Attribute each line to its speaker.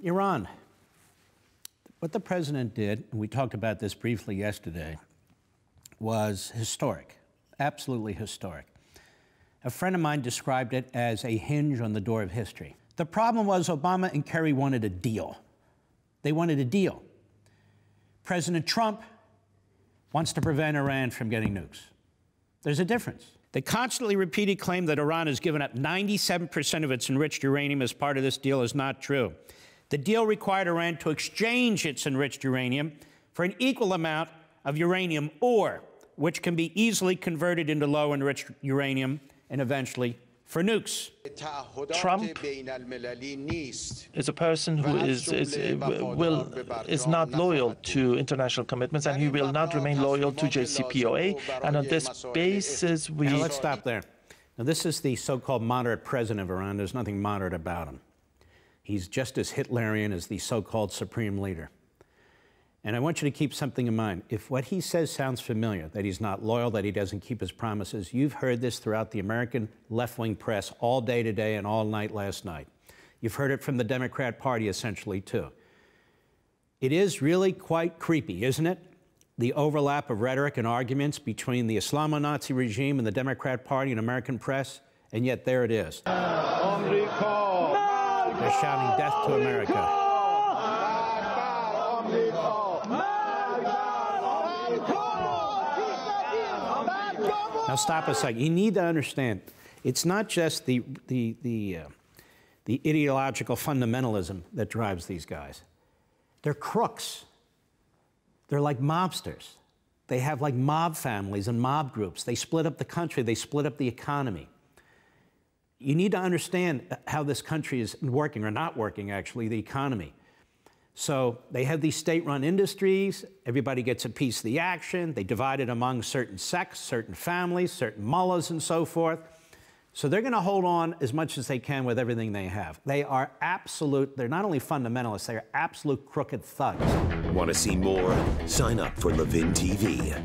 Speaker 1: Iran. What the president did, and we talked about this briefly yesterday, was historic, absolutely historic. A friend of mine described it as a hinge on the door of history. The problem was Obama and Kerry wanted a deal. They wanted a deal. President Trump wants to prevent Iran from getting nukes. There's a difference. The constantly repeated claim that Iran has given up 97% of its enriched uranium as part of this deal is not true. The deal required Iran to exchange its enriched uranium for an equal amount of uranium ore, which can be easily converted into low-enriched uranium and eventually for nukes.
Speaker 2: Trump is a person who is not loyal to international commitments, and he will not remain loyal to JCPOA. And on this basis, we...
Speaker 1: Now, let's stop there. Now, this is the so-called moderate president of Iran. There's nothing moderate about him. He's just as Hitlerian as the so-called supreme leader. And I want you to keep something in mind. If what he says sounds familiar, that he's not loyal, that he doesn't keep his promises, you've heard this throughout the American left-wing press all day today and all night last night. You've heard it from the Democrat Party, essentially, too. It is really quite creepy, isn't it? The overlap of rhetoric and arguments between the Islamo-Nazi regime and the Democrat Party and American press, and yet there it is. They're shouting death to America. Now stop a second. You need to understand, it's not just the ideological fundamentalism that drives these guys. They're crooks. They're like mobsters. They have like mob families and mob groups. They split up the country. They split up the economy. You need to understand how this country is working, or not working, actually, the economy. So they have these state-run industries. Everybody gets a piece of the action. They divide it among certain sects, certain families, certain mullahs, and so forth. So they're going to hold on as much as they can with everything they have. They are absolute, they're not only fundamentalists, they're absolute crooked thugs.
Speaker 3: Want to see more? Sign up for Levin TV.